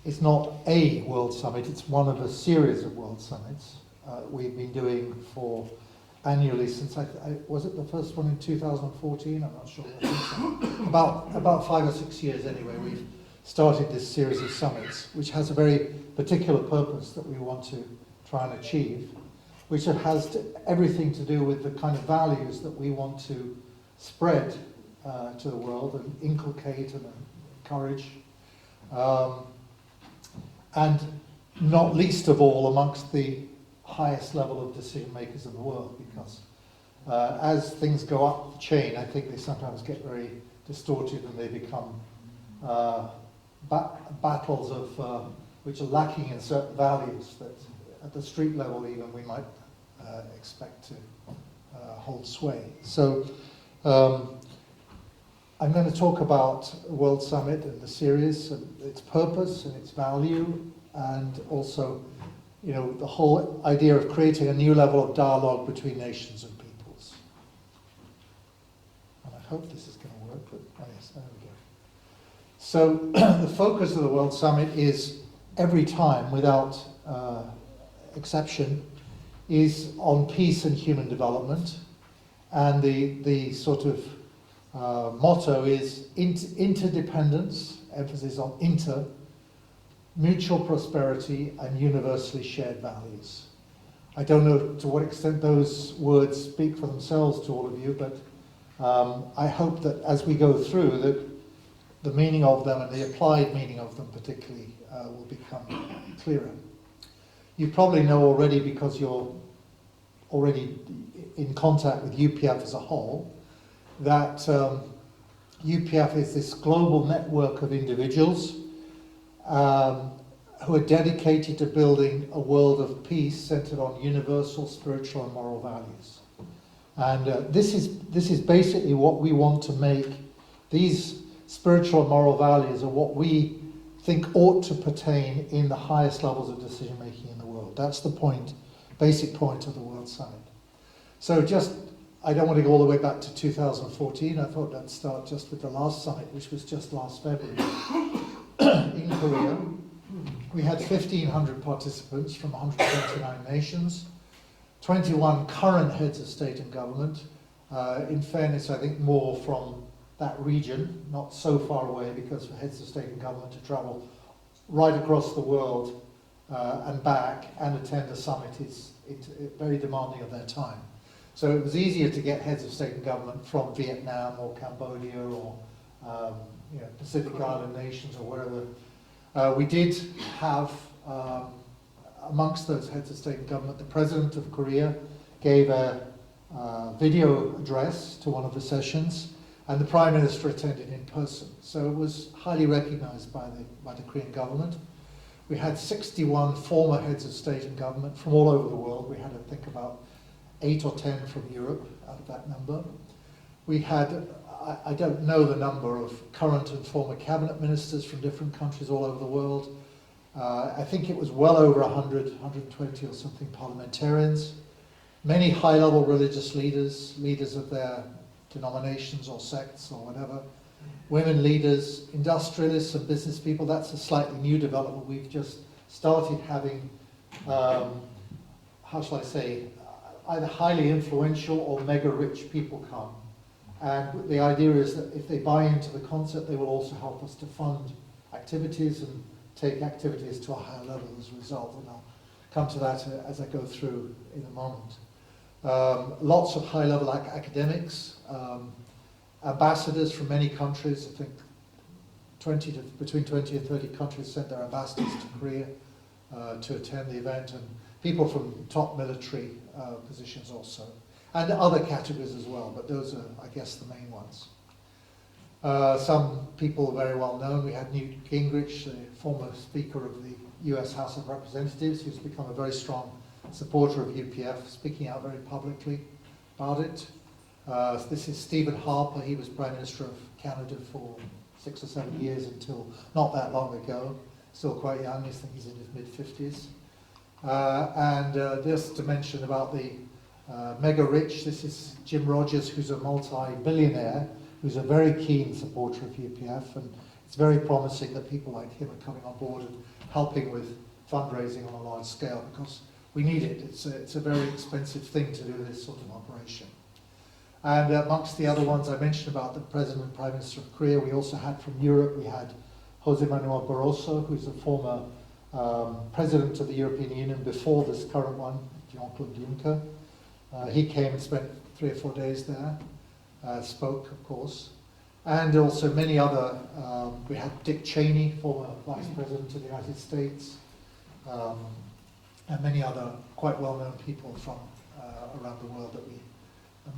it's not a World Summit, it's one of a series of World Summits we've been doing for annually since, was it the first one in 2014? I'm not sure. About 5 or 6 years anyway, we've started this series of summits, which has a very particular purpose that we want to try and achieve, which has everything to do with the kind of values that we want to spread to the world and inculcate and encourage. And not least of all amongst the highest level of decision makers in the world, because as things go up the chain, I think they sometimes get very distorted and they become battles of which are lacking in certain values that at the street level even we might expect to hold sway. So I'm going to talk about World Summit and the series and its purpose and its value, and also, you know, the whole idea of creating a new level of dialogue between nations and peoples. And I hope this is going to work, but oh yes, there we go. So the focus of the World Summit is, every time, without exception, is on peace and human development. And the sort of motto is interdependence, emphasis on inter, mutual prosperity, and universally shared values. I don't know to what extent those words speak for themselves to all of you, but I hope that as we go through, that the meaning of them and the applied meaning of them particularly will become clearer. You probably know already, because you're already in contact with UPF as a whole, that UPF is this global network of individuals who are dedicated to building a world of peace centered on universal spiritual and moral values. And this is basically what we want to make. These spiritual and moral values are what we think ought to pertain in the highest levels of decision making in the world. That's the point, basic point of the World Summit. So I don't want to go all the way back to 2014. I thought I'd start just with the last summit, which was just last February in Korea. We had 1,500 participants from 129 nations, 21 current heads of state and government. In fairness, I think more from that region, not so far away, because for heads of state and government to travel right across the world and back and attend a summit is very demanding of their time. So it was easier to get heads of state and government from Vietnam or Cambodia or Pacific Island nations or wherever. We did have, amongst those heads of state and government, the President of Korea gave a video address to one of the sessions, and the Prime Minister attended in person. So it was highly recognized by the Korean government. We had 61 former heads of state and government from all over the world. We had, I think, about 8 or 10 from Europe out of that number. We had, I don't know the number of current and former cabinet ministers from different countries all over the world. I think it was well over 100, 120 or something parliamentarians. Many high-level religious leaders, leaders of their denominations or sects or whatever. Women leaders, industrialists and business people. That's a slightly new development. We've just started having, how shall I say, either highly influential or mega rich people come. And the idea is that if they buy into the concept, they will also help us to fund activities and take activities to a higher level as a result. And I'll come to that as I go through in a moment. Lots of high-level academics, ambassadors from many countries. I think between 20 and 30 countries sent their ambassadors to Korea to attend the event, and people from top military positions also, and other categories as well, but those are, I guess, the main ones. Some people very well known. We had Newt Gingrich, the former Speaker of the US House of Representatives, who's become a very strong supporter of UPF, speaking out very publicly about it. This is Stephen Harper. He was Prime Minister of Canada for 6 or 7 years until not that long ago. Still quite young. I think he's in his mid-50s. And just to mention about the mega rich, this is Jim Rogers, who's a multi-billionaire, who's a very keen supporter of UPF. And it's very promising that people like him are coming on board and helping with fundraising on a large scale, because we need it. It's a very expensive thing to do this sort of operation. And amongst the other ones I mentioned about the President and Prime Minister of Korea, we also had from Europe, we had Jose Manuel Barroso, who's a former President of the European Union before this current one, Jean-Claude Juncker. He came and spent 3 or 4 days there, spoke, of course. And also many other, we had Dick Cheney, former Vice President of the United States, and many other quite well-known people from around the world that we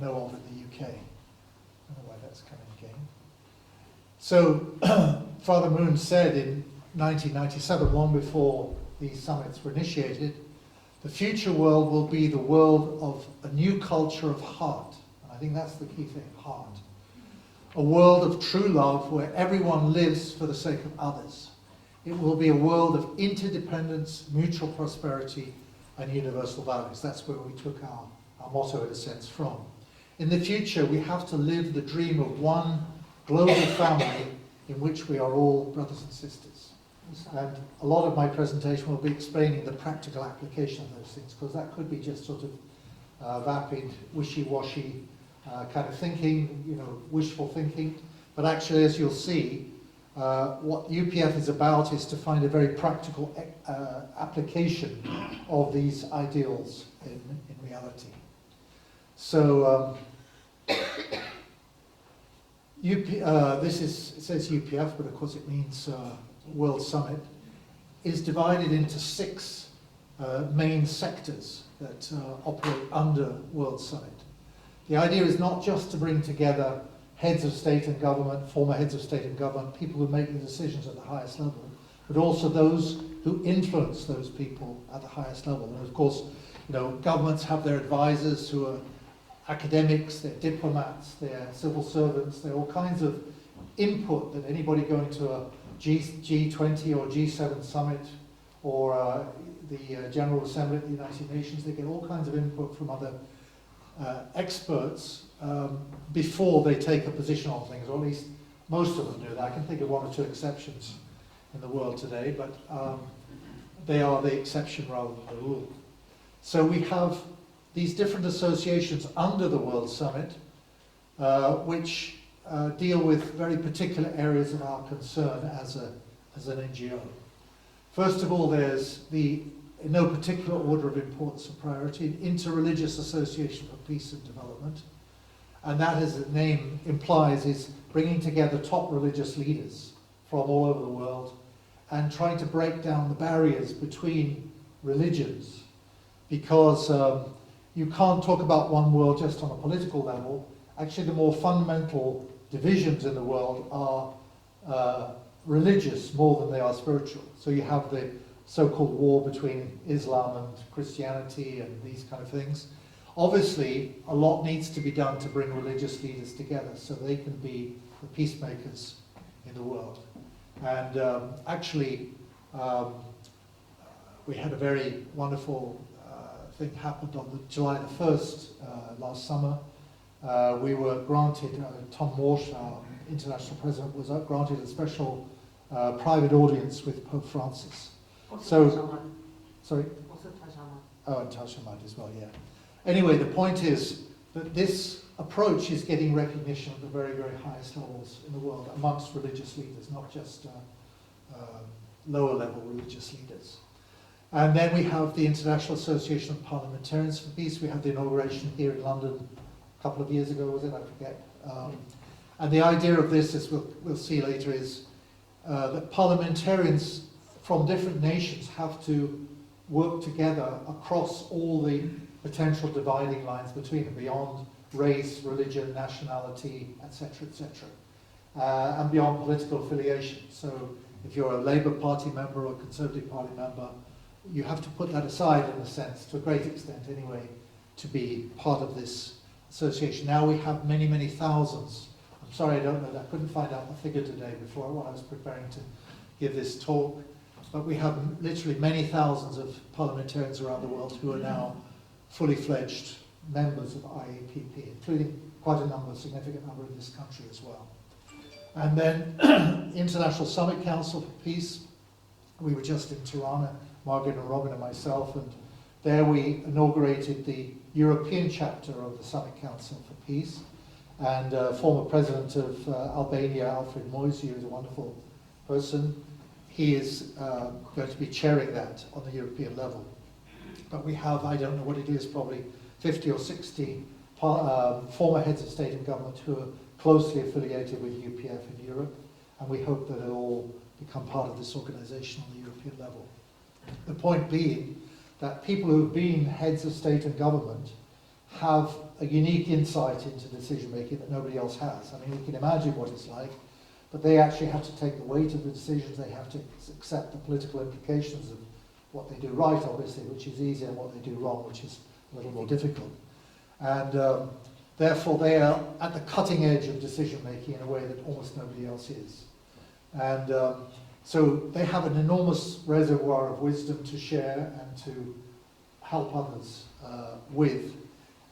know of in the UK. I don't know why that's coming again. So Father Moon said in 1997, long before these summits were initiated, the future world will be the world of a new culture of heart. And I think that's the key thing, heart. A world of true love where everyone lives for the sake of others. It will be a world of interdependence, mutual prosperity, and universal values. That's where we took our motto, in a sense, from. In the future, we have to live the dream of one global family in which we are all brothers and sisters. And a lot of my presentation will be explaining the practical application of those things, because that could be just sort of vapid, wishy-washy kind of thinking, you know, wishful thinking. But actually, as you'll see, what UPF is about is to find a very practical application of these ideals in reality. So this is, it says UPF, but of course it means World Summit, is divided into 6 main sectors that operate under World Summit. The idea is not just to bring together heads of state and government, former heads of state and government, people who make the decisions at the highest level, but also those who influence those people at the highest level. And of course, you know, governments have their advisors who are academics, they're diplomats, they're civil servants, they're all kinds of input that anybody going to a G20 or G7 summit or the General Assembly of the United Nations, they get all kinds of input from other experts before they take a position on things, or at least most of them do that. I can think of 1 or 2 exceptions in the world today, but they are the exception rather than the rule. So we have these different associations under the World Summit, which deal with very particular areas of our concern as an NGO. First of all, there's the, in no particular order of importance or priority, Interreligious Association for Peace and Development. And that, as the name implies, is bringing together top religious leaders from all over the world and trying to break down the barriers between religions. Because you can't talk about one world just on a political level. Actually, the more fundamental divisions in the world are religious more than they are spiritual. So you have the so-called war between Islam and Christianity and these kind of things. Obviously, a lot needs to be done to bring religious leaders together so they can be the peacemakers in the world. And actually, we had a very wonderful thing happened on July the 1st last summer. We were granted, Tom Walsh, our international president, was granted a special private audience with Pope Francis. So, sorry? Oh, and Tashamad as well, yeah. Anyway, the point is that this approach is getting recognition at the very, very highest levels in the world amongst religious leaders, not just lower level religious leaders. And then we have the International Association of Parliamentarians for Peace. We had the inauguration here in London a couple of years ago, was it? I forget. And the idea of this, as we'll see later, is that parliamentarians from different nations have to work together across all the potential dividing lines between them, beyond race, religion, nationality, etc., and beyond political affiliation. So if you're a Labour Party member or a Conservative Party member, you have to put that aside, in a sense, to a great extent anyway, to be part of this association. Now we have many, many thousands. I'm sorry, I don't know, I couldn't find out the figure today before when I was preparing to give this talk, but we have literally many thousands of parliamentarians around the world who are now fully fledged members of IAPP, including quite a number, a significant number in this country as well. And then International Summit Council for Peace. We were just in Tirana, Margaret and Robin and myself, and there we inaugurated the European chapter of the Summit Council for Peace. And former president of Albania, Alfred Moisi, who is a wonderful person, he is going to be chairing that on the European level. But we have, I don't know what it is, probably 50 or 60 former heads of state and government who are closely affiliated with UPF in Europe, and we hope that they'll all become part of this organisation on the European level. The point being that people who've been heads of state and government have a unique insight into decision making that nobody else has. I mean, we can imagine what it's like, but they actually have to take the weight of the decisions, they have to accept the political implications of what they do right, obviously, which is easy, and what they do wrong, which is a little more difficult. And therefore they are at the cutting edge of decision making in a way that almost nobody else is. And so they have an enormous reservoir of wisdom to share and to help others with.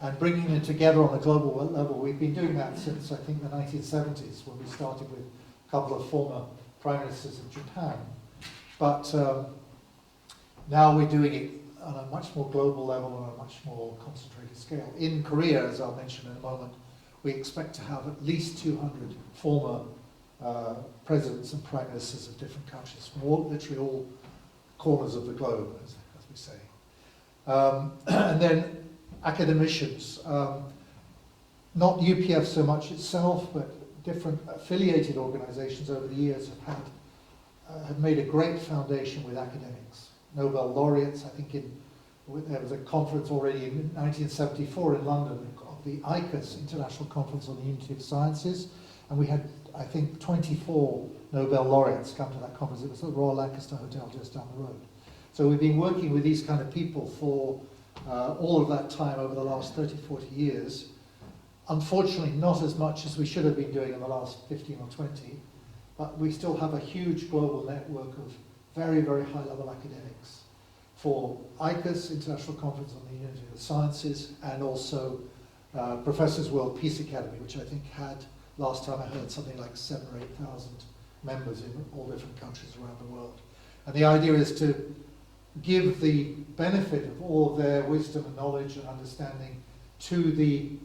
And bringing it together on a global level, we've been doing that since I think the 1970s, when we started with a couple of former prime ministers of Japan. But now we're doing it on a much more global level, on a much more concentrated scale. In Korea, as I'll mention in a moment, we expect to have at least 200 former presidents and prime ministers of different countries from literally all corners of the globe, as we say. And then academicians, not UPF so much itself, but different affiliated organizations over the years have made a great foundation with academics. Nobel laureates, I think there was a conference already in 1974 in London of the ICAS, International Conference on the Unity of Sciences, and we had, I think, 24 Nobel laureates come to that conference. It was at the Royal Lancaster Hotel just down the road. So we've been working with these kind of people for all of that time over the last 30, 40 years. Unfortunately, not as much as we should have been doing in the last 15 or 20, but we still have a huge global network of very, very high-level academics for ICAS, International Conference on the Unity of the Sciences, and also Professors World Peace Academy, which I think had, last time I heard, something like 7,000 or 8,000 members in all different countries around the world. And the idea is to give the benefit of all of their wisdom and knowledge and understanding to the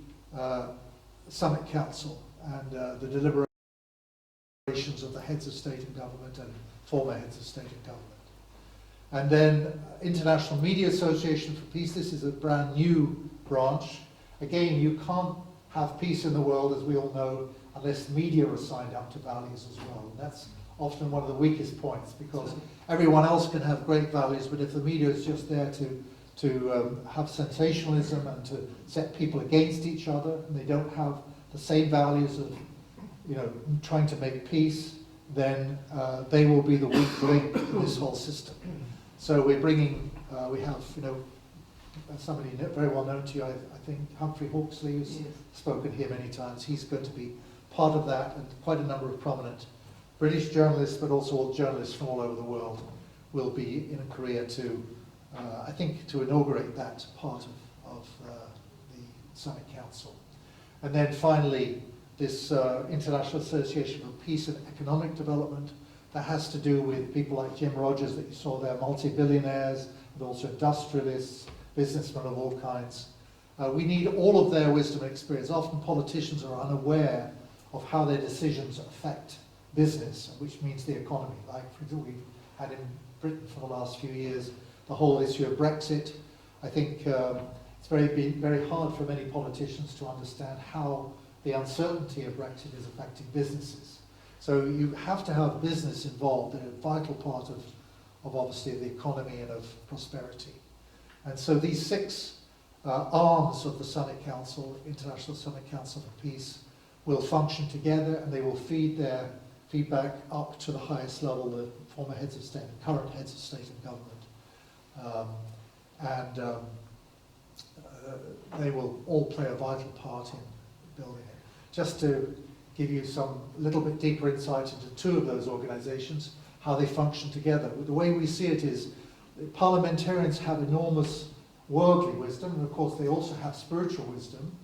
Summit Council and the deliberations of the heads of state and government and former heads of state and government. And then International Media Association for Peace, this is a brand new branch. Again, you can't have peace in the world, as we all know, unless media are signed up to values as well. And that's often one of the weakest points, because everyone else can have great values, but if the media is just there to have sensationalism and to set people against each other, and they don't have the same values of, trying to make peace, then they will be the weak link in this whole system. So we're bringing, we have, somebody very well known to you, I think, Humphrey Hawksley, who's spoken here many times. He's going to be part of that, and quite a number of prominent British journalists, but also all journalists from all over the world will be in Korea to, I think, to inaugurate that part of the Summit Council. And then finally, this International Association for Peace and Economic Development, that has to do with people like Jim Rogers that you saw there, multi-billionaires, but also industrialists, businessmen of all kinds. We need all of their wisdom and experience. Often politicians are unaware of how their decisions affect business, which means the economy. Like, for example, we've had in Britain for the last few years the whole issue of Brexit. I think it's been very hard for many politicians to understand how the uncertainty of Brexit is affecting businesses. So you have to have business involved. They're a vital part of obviously the economy and of prosperity. And so these six arms of the Summit Council, International Summit Council for Peace, will function together, and they will feed their feedback up to the highest level, the former heads of state, current heads of state and government. They will all play a vital part in building it. Just to give you some little bit deeper insight into two of those organizations, how they function together. The way we see it is parliamentarians have enormous worldly wisdom, and of course they also have spiritual wisdom,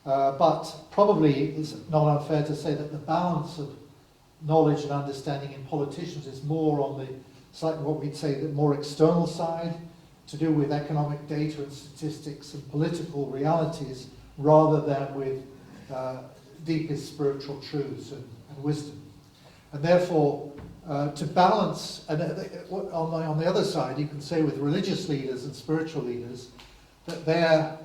but probably it's not unfair to say that the balance of knowledge and understanding in politicians is more on the slightly what we'd say the more external side, to do with economic data and statistics and political realities, rather than with deepest spiritual truths and wisdom. And therefore, to balance, and on the other side, you can say with religious leaders and spiritual leaders, that their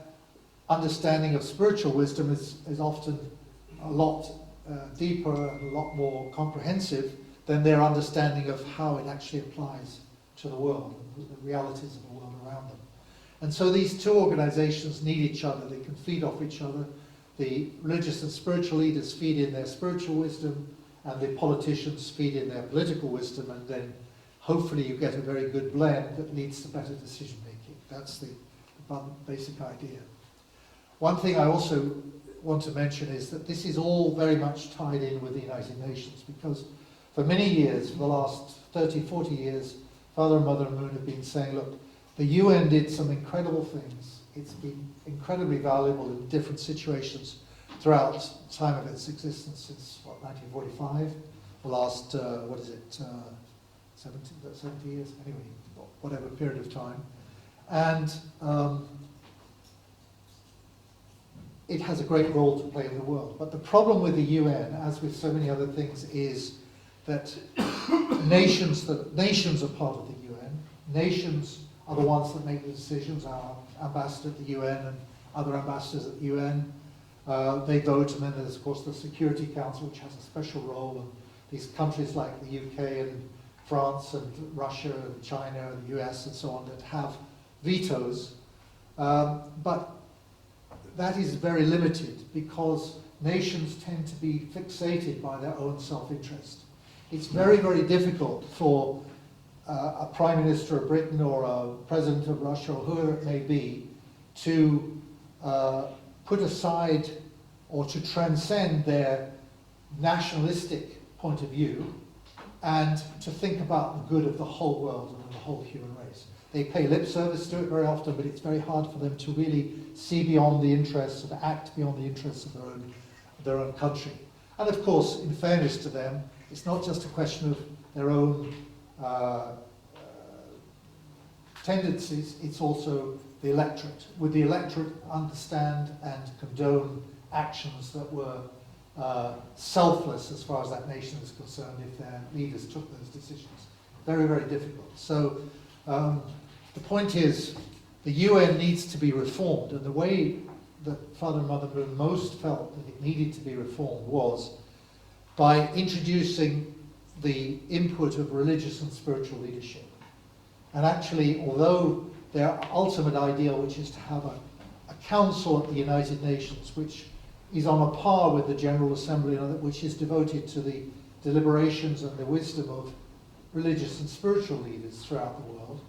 understanding of spiritual wisdom is often a lot deeper and a lot more comprehensive than their understanding of how it actually applies to the world, the realities of the world around them. And so these two organizations need each other. They can feed off each other. The religious and spiritual leaders feed in their spiritual wisdom, and the politicians feed in their political wisdom, and then hopefully you get a very good blend that leads to better decision making. That's the basic idea. One thing I also want to mention is that this is all very much tied in with the United Nations, because for many years, for the last 30, 40 years, Father and Mother Moon have been saying, look, the UN did some incredible things. It's been incredibly valuable in different situations throughout the time of its existence since, 1945? The last, 70 years? Anyway, whatever period of time. And it has a great role to play in the world. But the problem with the UN, as with so many other things, is that nations are part of the UN. Nations are the ones that make the decisions. Our ambassador at the UN and other ambassadors at the UN, they vote, and then there's of course the Security Council, which has a special role, and these countries like the UK and France and Russia and China and the US and so on that have vetoes, but that is very limited because nations tend to be fixated by their own self-interest. It's very, very difficult for a Prime Minister of Britain or a President of Russia or whoever it may be to put aside or to transcend their nationalistic point of view and to think about the good of the whole world and the whole human race. They pay lip service to it very often, but it's very hard for them to really see beyond the interests and act beyond the interests of their own country. And of course, in fairness to them, it's not just a question of their own tendencies, it's also the electorate. Would the electorate understand and condone actions that were selfless as far as that nation is concerned if their leaders took those decisions? Very, very difficult. So the point is, the UN needs to be reformed, and the way that Father and Mother Moon most felt that it needed to be reformed was by introducing the input of religious and spiritual leadership. And actually, although their ultimate ideal, which is to have a council at the United Nations, which is on a par with the General Assembly, which is devoted to the deliberations and the wisdom of religious and spiritual leaders throughout the world,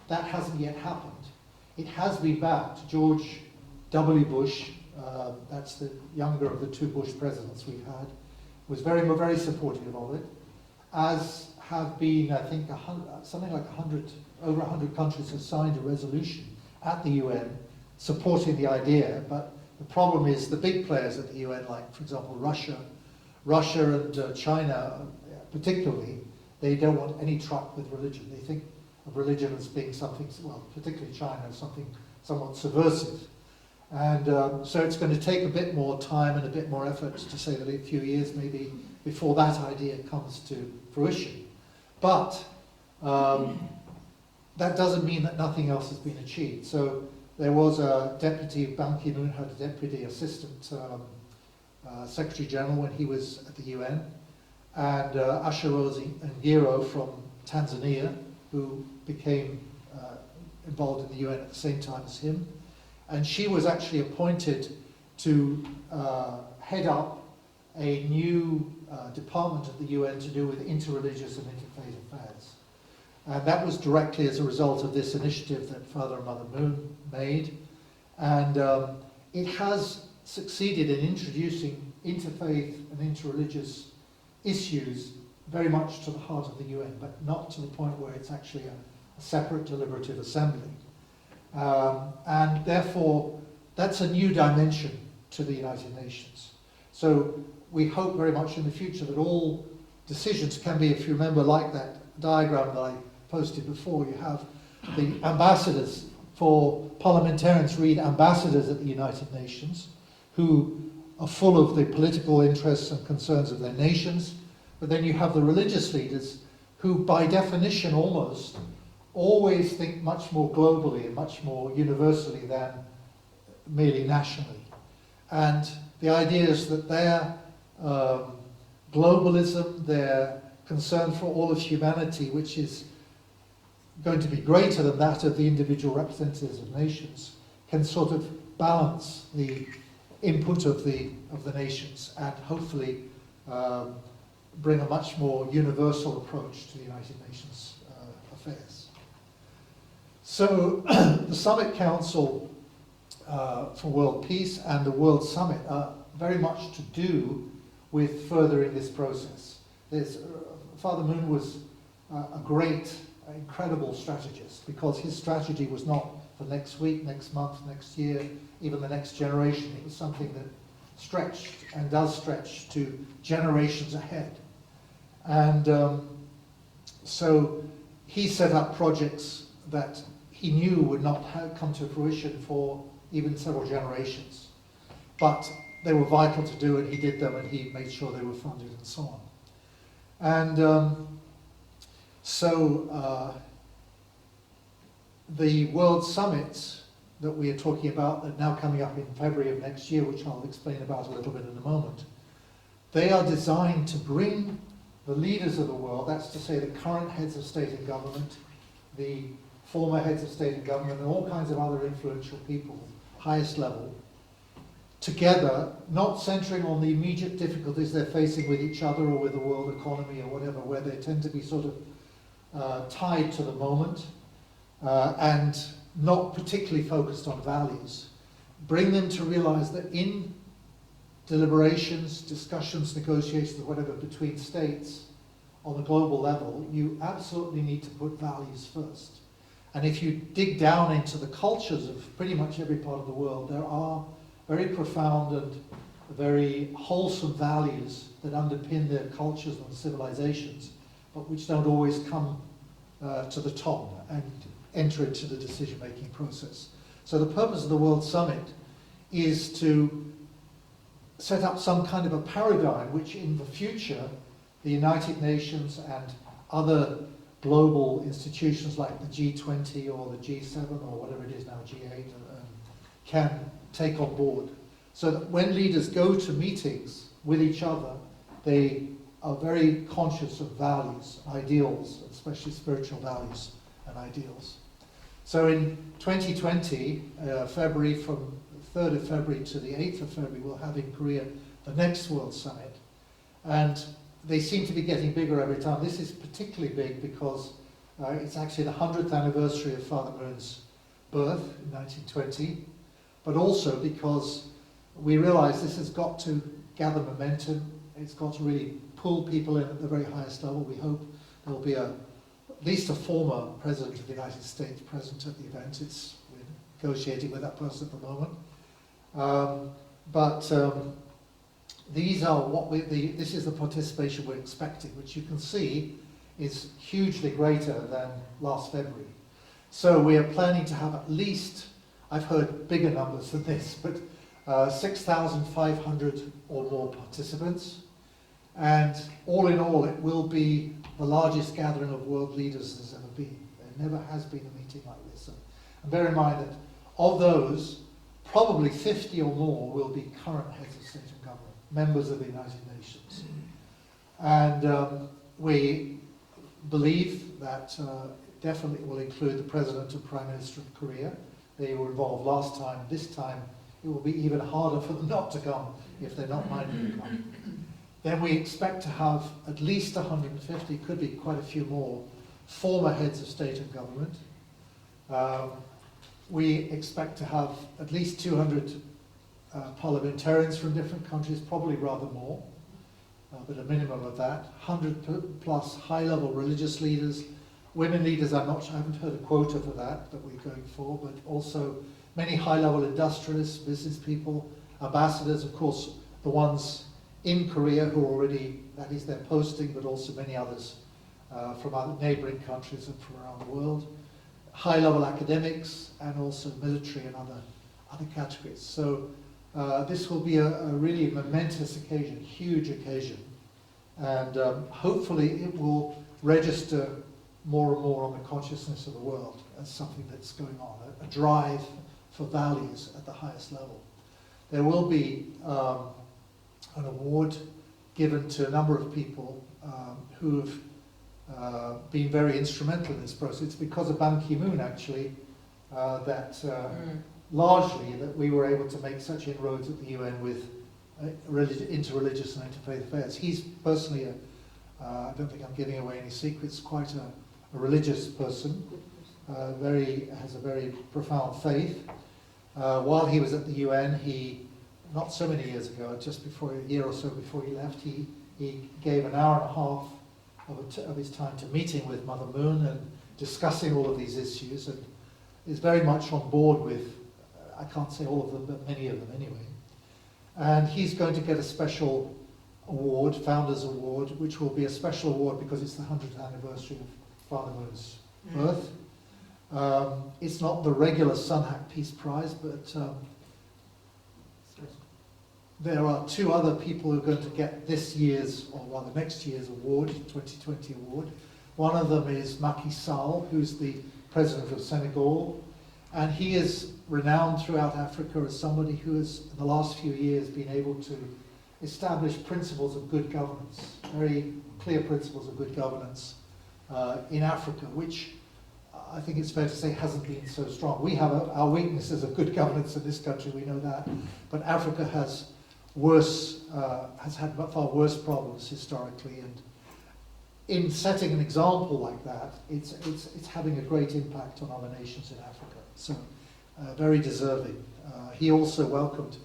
that hasn't yet happened. It has been backed. George W. Bush, that's the younger of the two Bush presidents we've had, was very, very supportive of it, as have been, I think, something like over 100 countries have signed a resolution at the UN supporting the idea, but the problem is the big players at the UN, like, for example, Russia and China particularly, they don't want any truck with religion. They think of religion as being something, well, particularly China, as something somewhat subversive. And so it's going to take a bit more time and a bit more effort, to say that a few years maybe, before that idea comes to fruition. But that doesn't mean that nothing else has been achieved. So there was a deputy, Ban Ki-moon had a deputy assistant Secretary General when he was at the UN, and Asha Rose Ngiro from Tanzania, who became involved in the UN at the same time as him. And she was actually appointed to head up a new department of the UN to do with interreligious and interfaith affairs. And that was directly as a result of this initiative that Father and Mother Moon made. And it has succeeded in introducing interfaith and interreligious issues very much to the heart of the UN, but not to the point where it's actually a separate deliberative assembly. And therefore, that's a new dimension to the United Nations. So we hope very much in the future that all decisions can be, if you remember, like that diagram that I posted before. You have the ambassadors. For parliamentarians, read ambassadors at the United Nations, who are full of the political interests and concerns of their nations. But then you have the religious leaders who, by definition almost, always think much more globally and much more universally than merely nationally. And the idea is that their globalism, their concern for all of humanity, which is going to be greater than that of the individual representatives of nations, can sort of balance the input of the nations and hopefully bring a much more universal approach to the United Nations affairs. So the Summit Council for World Peace and the World Summit are very much to do with furthering this process. Father Moon was a great, incredible strategist, because his strategy was not for next week, next month, next year, even the next generation. It was something that stretched and does stretch to generations ahead. And so he set up projects that he knew would not come to fruition for even several generations. But they were vital to do, and he did them, and he made sure they were funded and so on. And the World Summits that we are talking about, that are now coming up in February of next year, which I'll explain about a little bit in a moment, they are designed to bring the leaders of the world, that's to say the current heads of state and government, the former heads of state and government, and all kinds of other influential people, highest level, together, not centering on the immediate difficulties they're facing with each other or with the world economy or whatever, where they tend to be sort of tied to the moment and not particularly focused on values. Bring them to realize that in deliberations, discussions, negotiations, whatever, between states on the global level, you absolutely need to put values first. And if you dig down into the cultures of pretty much every part of the world, there are very profound and very wholesome values that underpin their cultures and civilizations, but which don't always come to the top and enter into the decision-making process. So the purpose of the World Summit is to set up some kind of a paradigm which in the future the United Nations and other global institutions like the G20 or the G7 or whatever it is now, G8, can take on board. So that when leaders go to meetings with each other, they are very conscious of values, ideals, especially spiritual values and ideals. So in 2020, February, from the 3rd of February to the 8th of February, we'll have in Korea the next World Summit. And they seem to be getting bigger every time. This is particularly big because it's actually the 100th anniversary of Father Moon's birth in 1920, but also because we realize this has got to gather momentum. It's got to really pull people in at the very highest level. We hope there'll be at least a former President of the United States present at the event. We're negotiating with that person at the moment. These are this is the participation we're expecting, which you can see is hugely greater than last February. So we are planning to have at least, I've heard bigger numbers than this, but 6,500 or more participants. And all in all, it will be the largest gathering of world leaders there's ever been. There never has been a meeting like this. And bear in mind that of those, probably 50 or more will be current heads of state and government, members of the United Nations. And we believe that definitely will include the President and Prime Minister of Korea. They were involved last time. This time it will be even harder for them not to come if they're not minded to come. Then we expect to have at least 150, could be quite a few more, former heads of state and government. We expect to have at least 200 parliamentarians from different countries, probably rather more, but a minimum of that. 100 plus high-level religious leaders, women leaders. I haven't heard a quota for that we're going for, but also many high-level industrialists, business people, ambassadors, of course, the ones in Korea who are already, that is their posting, but also many others from other neighboring countries and from around the world. High-level academics and also military and other categories. So this will be a really momentous occasion, huge occasion, and hopefully it will register more and more on the consciousness of the world as something that's going on, a drive for values at the highest level. There will be an award given to a number of people who have been very instrumental in this process. It's because of Ban Ki-moon, actually, that largely that we were able to make such inroads at the UN with interreligious and interfaith affairs. He's personally, I don't think I'm giving away any secrets, quite a religious person, has a very profound faith. While he was at the UN, not so many years ago, just before a year or so before he left, he gave an hour and a half of his time to meeting with Mother Moon and discussing all of these issues, and is very much on board with, I can't say all of them, but many of them anyway. And he's going to get a special award, Founders Award, which will be a special award because it's the 100th anniversary of Father Moon's birth. It's not the regular Sunhack Peace Prize, but there are two other people who are going to get this year's, or rather next year's award, 2020 award. One of them is Macky Sall, who's the president of Senegal, and he is renowned throughout Africa as somebody who has, in the last few years, been able to establish principles of good governance, very clear principles of good governance in Africa, which I think it's fair to say hasn't been so strong. We have our weaknesses of good governance in this country, we know that, but Africa has had far worse problems historically, and in setting an example like that, it's having a great impact on other nations in Africa. So very deserving. He also welcomed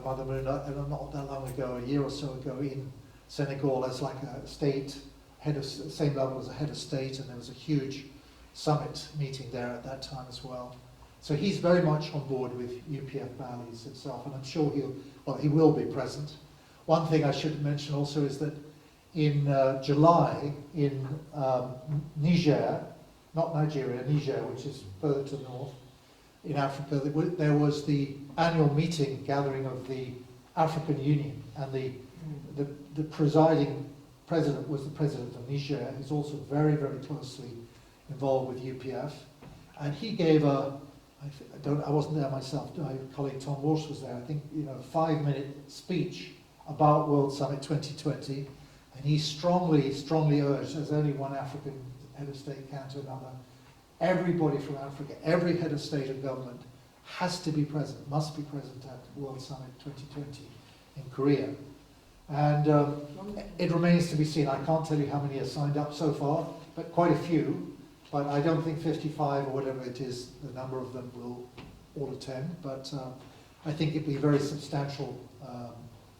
Mother Moon not that long ago, a year or so ago, in Senegal as like a state head of same level as a head of state, and there was a huge summit meeting there at that time as well. So he's very much on board with UPF values itself, and I'm sure he will be present. One thing I should mention also is that in July in Niger, not Nigeria, Niger, which is further to the north in Africa, there was the annual gathering of the African Union, and the presiding president was the president of Niger, who's also very, very closely involved with UPF, and he gave I wasn't there myself, my colleague Tom Walsh was there, I think, a 5-minute speech about World Summit 2020, and he strongly, strongly urged, as only one African head of state can to another, everybody from Africa, every head of state and government has to be present, must be present at World Summit 2020 in Korea. And it remains to be seen. I can't tell you how many have signed up so far, but quite a few. But I don't think 55 or whatever it is, the number of them will all attend. But I think it'll be a very substantial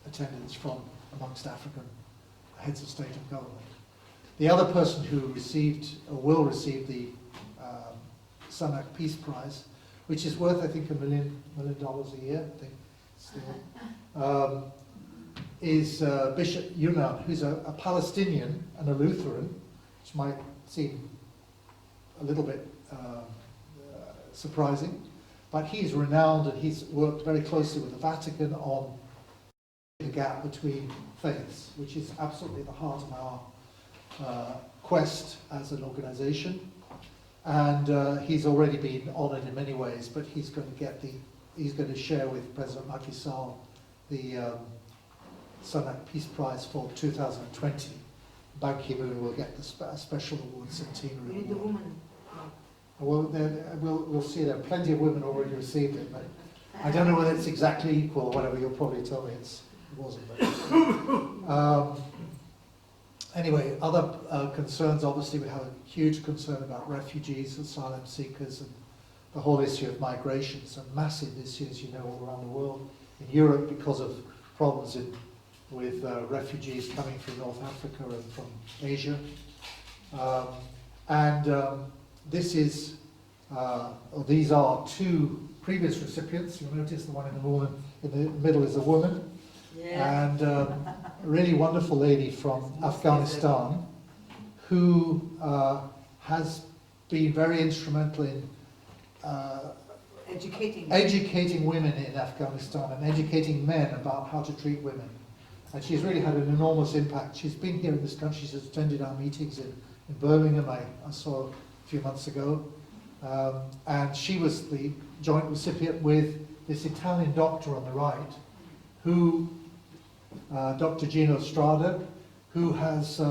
attendance from amongst African heads of state and government. The other person who will receive the Sunhack Peace Prize, which is worth, I think, $1 million a year, I think, still, is Bishop Yunnan, who's a Palestinian and a Lutheran, which might seem a little bit surprising, but he's renowned and he's worked very closely with the Vatican on the gap between faiths, which is absolutely the heart of our quest as an organization. And he's already been honoured in many ways, but he's going to share with President Macky Sall the Sunhack Peace Prize for 2020. Ban Ki-moon will get the special award, centenary award. Well, we'll see. There are plenty of women already received it, but I don't know whether it's exactly equal or whatever. You'll probably tell me it wasn't. But, anyway, other concerns. Obviously, we have a huge concern about refugees, asylum seekers, and the whole issue of migration. It's a massive issue, as you know, all around the world. In Europe, because of problems with refugees coming from North Africa and from Asia. These are two previous recipients. You'll notice the one in the middle is a woman. and a really wonderful lady from Afghanistan who has been very instrumental in educating women in Afghanistan and educating men about how to treat women. And she's really had an enormous impact. She's been here in this country, she's attended our meetings in Birmingham, I saw a few months ago. And she was the joint recipient with this Italian doctor on the right, who, Dr. Gino Strada, who has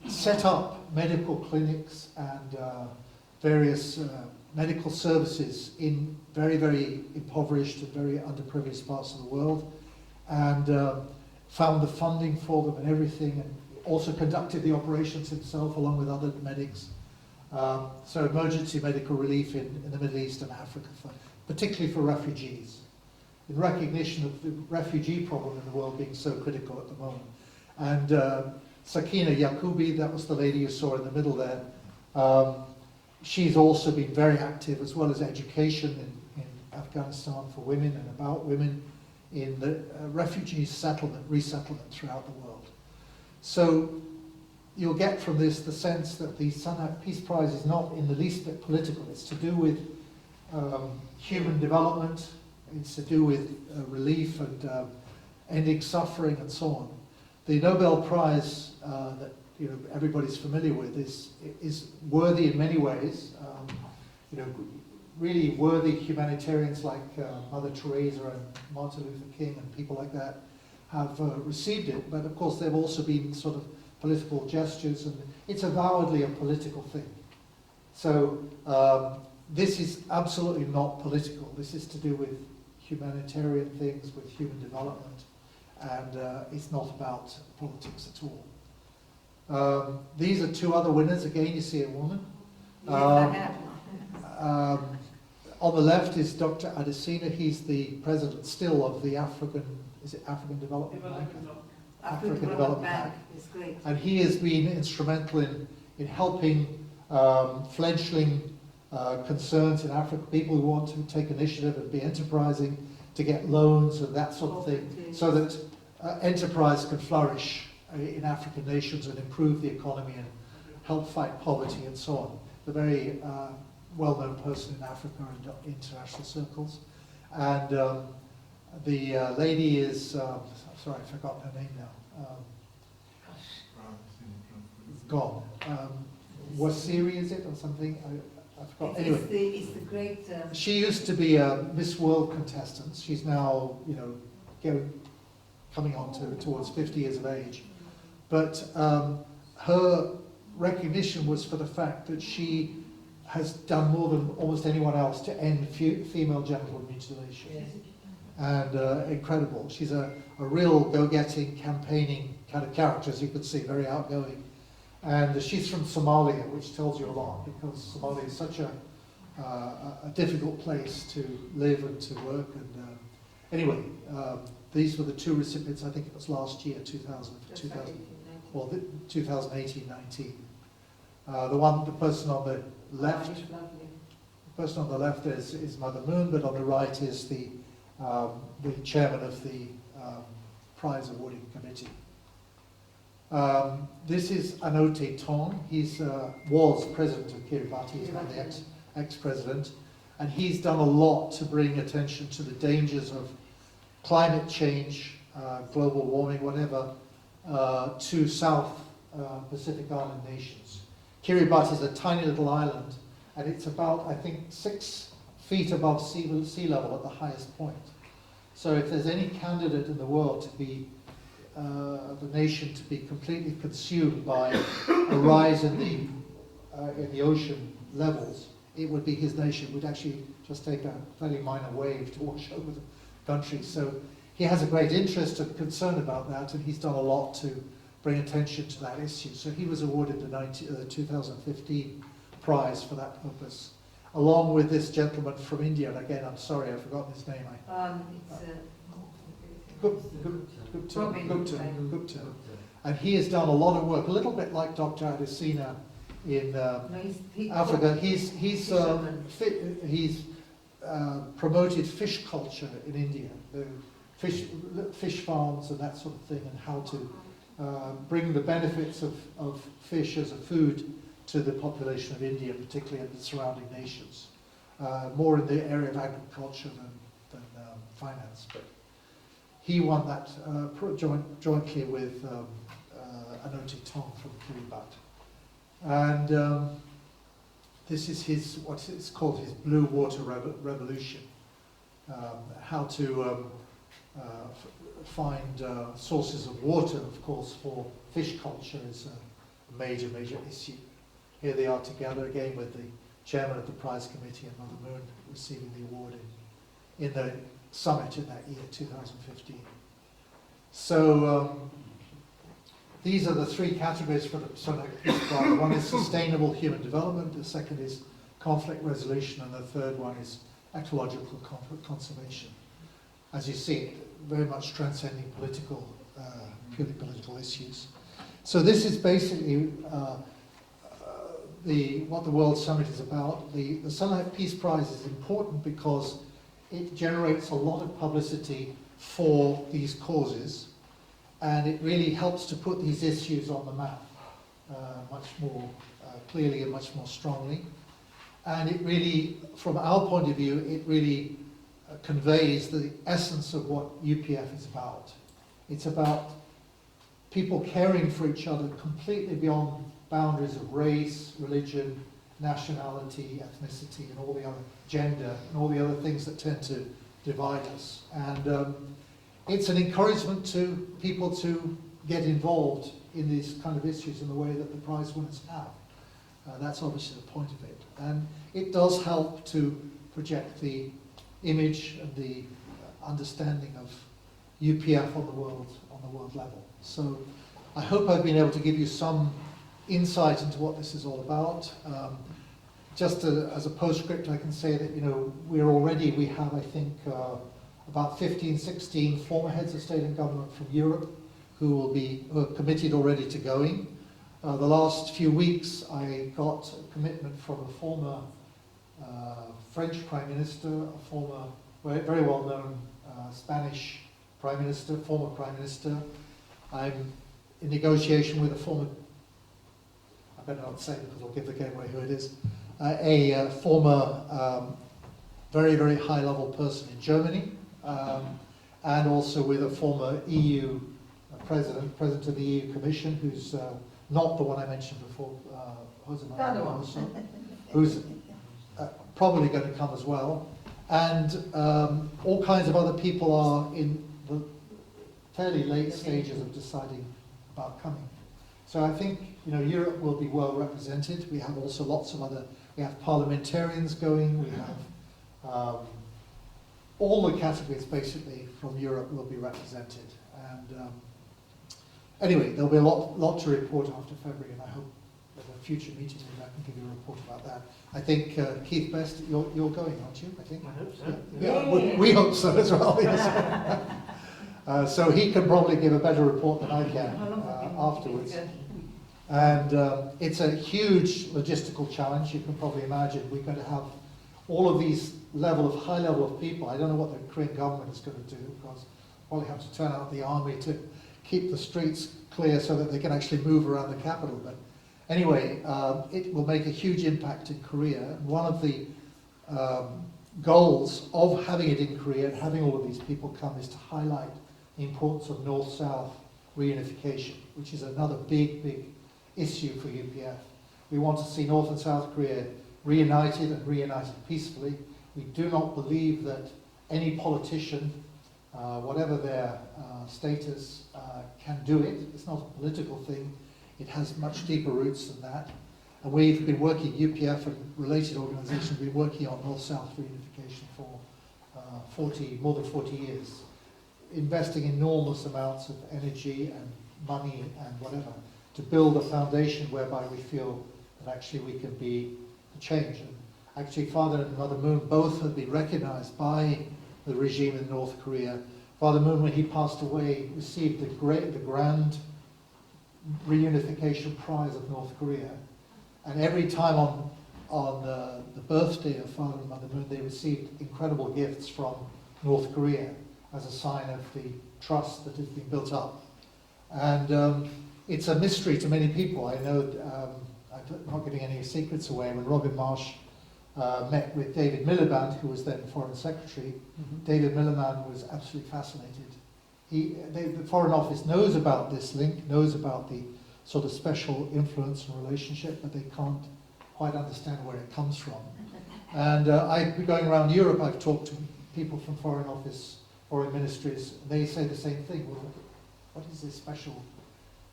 set up medical clinics and various medical services in very, very impoverished and very underprivileged parts of the world, and found the funding for them and everything, and also conducted the operations himself along with other medics. So emergency medical relief in the Middle East and Africa, particularly for refugees, in recognition of the refugee problem in the world being so critical at the moment. And Sakina Yakubi, that was the lady you saw in the middle there, she's also been very active, as well as education in Afghanistan for women and about women in the refugee resettlement throughout the world. So you'll get from this the sense that the Sun Peace Prize is not in the least bit political. It's to do with human development, it's to do with relief and ending suffering and so on. The Nobel Prize that everybody's familiar with is worthy in many ways. Really worthy humanitarians like Mother Teresa and Martin Luther King and people like that have received it, but of course there have also been sort of political gestures, and it's avowedly a political thing. So this is absolutely not political. This is to do with humanitarian things, with human development, and it's not about politics at all. These are two other winners. Again, you see a woman. On the left is Dr. Adesina. He's the president still of the African Development Bank? African Development Bank. It's great. And he has been instrumental in helping fledgling concerns in Africa, people who want to take initiative and be enterprising, to get loans and that sort of thing, so that enterprise can flourish in African nations and improve the economy and help fight poverty and so on. A very well-known person in Africa and international circles. And the lady is, sorry, I've forgotten her name now. Gone. Wasiri, is it, or something? I forgot. Anyway, it's the great. She used to be a Miss World contestant. She's now, coming on towards 50 years of age. But her recognition was for the fact that she has done more than almost anyone else to end female genital mutilation. Yes. And incredible. She's a real go-getting, campaigning kind of character, as you could see, very outgoing. And she's from Somalia, which tells you a lot, because Somalia is such a difficult place to live and to work. And anyway, these were the two recipients. I think it was last year, 2018-19. The person on the left, is Mother Moon, but on the right is the chairman of the prize awarding committee. This is Anote Tong. He's was president of Kiribati. He's now the ex-president, and he's done a lot to bring attention to the dangers of climate change, global warming, whatever, to South Pacific Island nations. Kiribati is a tiny little island, and it's about, I think, 6 feet above sea level at the highest point. So if there's any candidate in the world to be the nation to be completely consumed by a rise in the ocean levels, it would be his nation. It would actually just take a fairly minor wave to wash over the country. So he has a great interest and concern about that, and he's done a lot to bring attention to that issue. So he was awarded the 2015 prize for that purpose, along with this gentleman from India. And again, I'm sorry, I've forgotten his name. Gupta. And he has done a lot of work, a little bit like Dr. Adesina in Africa. He's promoted fish culture in India. fish farms and that sort of thing, and how to bring the benefits of fish as a food to the population of India, particularly in the surrounding nations. More in the area of agriculture than finance, but he won that jointly with Anoti Tong from Kiribati. And this is his, what it's called his Blue Water Revolution. How to find sources of water, of course, for fish culture is a major issue. Here they are together again with the chairman of the prize committee and Mother Moon receiving the award in the summit in that year, 2015. So these are the three categories for the Sonic Peace Prize. One is sustainable human development, the second is conflict resolution, and the third one is ecological conservation. As you see, very much transcending purely political issues. So this is basically what the World Summit is about. The Sunlight Peace Prize is important because it generates a lot of publicity for these causes, and it really helps to put these issues on the map much more clearly and much more strongly. And it really, from our point of view, it really conveys the essence of what UPF is about. It's about people caring for each other completely beyond boundaries of race, religion, nationality, ethnicity, and all the other gender, and all the other things that tend to divide us. And it's an encouragement to people to get involved in these kind of issues in the way that the prize winners have. That's obviously the point of it. And it does help to project the image and the understanding of UPF on the world level. So I hope I've been able to give you some insight into what this is all about. Just as a postscript, I can say that, you know, we have, I think, about 15, 16 former heads of state and government from Europe who are committed already to going. The last few weeks, I got a commitment from a former French Prime Minister, a former, very well-known Spanish Prime Minister, former Prime Minister. I'm in negotiation with a former, I better not say because I'll give the game away who it is, a former very high-level person in Germany, and also with a former EU president of the EU Commission, who's not the one I mentioned before, Jose Manuel Barroso, who's probably going to come as well. And all kinds of other people are in the fairly late stages of deciding about coming. So I think, you know, Europe will be well represented. We have also lots of other, we have parliamentarians going, we have all the categories basically from Europe will be represented. And anyway, there'll be a lot to report after February, and I hope at a future meeting I can give you a report about that. I think Keith Best, you're going, aren't you? I think. I hope so. Yeah, we hope so as well. Yes. So he can probably give a better report than I can afterwards. And it's a huge logistical challenge. You can probably imagine we're going to have all of these high level of people. I don't know what the Korean government is going to do, because we'll probably have to turn out the army to keep the streets clear so that they can actually move around the capital. But anyway, it will make a huge impact in Korea. And one of the goals of having it in Korea and having all of these people come is to highlight the importance of North-South reunification, which is another big issue for UPF. We want to see North and South Korea reunited and reunited peacefully. We do not believe that any politician, whatever their status, can do it. It's not a political thing. It has much deeper roots than that. And we've been working, UPF and related organisations, have been working on North-South reunification for more than 40 years, investing enormous amounts of energy and money and whatever to build a foundation whereby we feel that actually we can be the change. And actually, Father and Mother Moon both have been recognised by the regime in North Korea. Father Moon, when he passed away, received the Grand Reunification Prize of North Korea. And every time on the birthday of Father and Mother Moon, they received incredible gifts from North Korea. as a sign of the trust that has been built up. And it's a mystery to many people. I know, I'm not giving any secrets away, when Robin Marsh met with David Miliband, who was then Foreign Secretary, David Miliband was absolutely fascinated. The Foreign Office knows about this link, knows about the sort of special influence and relationship, but they can't quite understand where it comes from. And I've been going around Europe, I've talked to people from Foreign Office, foreign ministries, and they say the same thing. Well, what is this special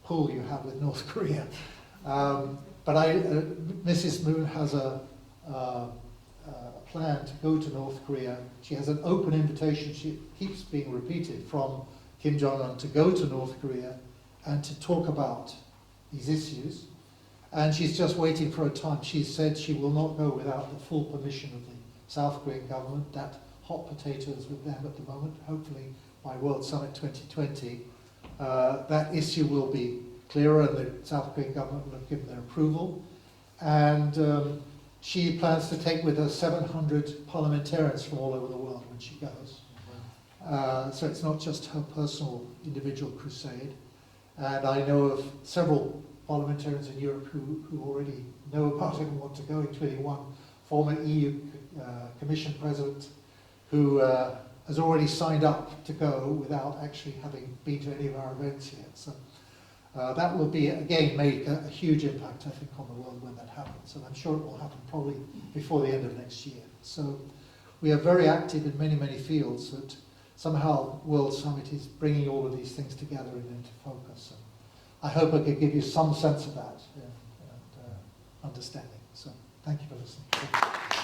pull you have with North Korea? But Mrs. Moon has a plan to go to North Korea. She has an open invitation, she keeps being repeated, from Kim Jong-un to go to North Korea and to talk about these issues. And she's just waiting for a time. She said she will not go without the full permission of the South Korean government. That hot potatoes with them at the moment. Hopefully by World Summit 2020, that issue will be clearer and the South Korean government will have given their approval. And she plans to take with her 700 parliamentarians from all over the world when she goes. So it's not just her personal individual crusade. And I know of several parliamentarians in Europe who already know about it and want to go, including one former EU Commission President who has already signed up to go without actually having been to any of our events yet. So that will be, again, make a huge impact, I think, on the world when that happens. And I'm sure it will happen probably before the end of next year. So we are very active in many, many fields, but somehow World Summit is bringing all of these things together and into focus. And I hope I could give you some sense of that and understanding. So thank you for listening.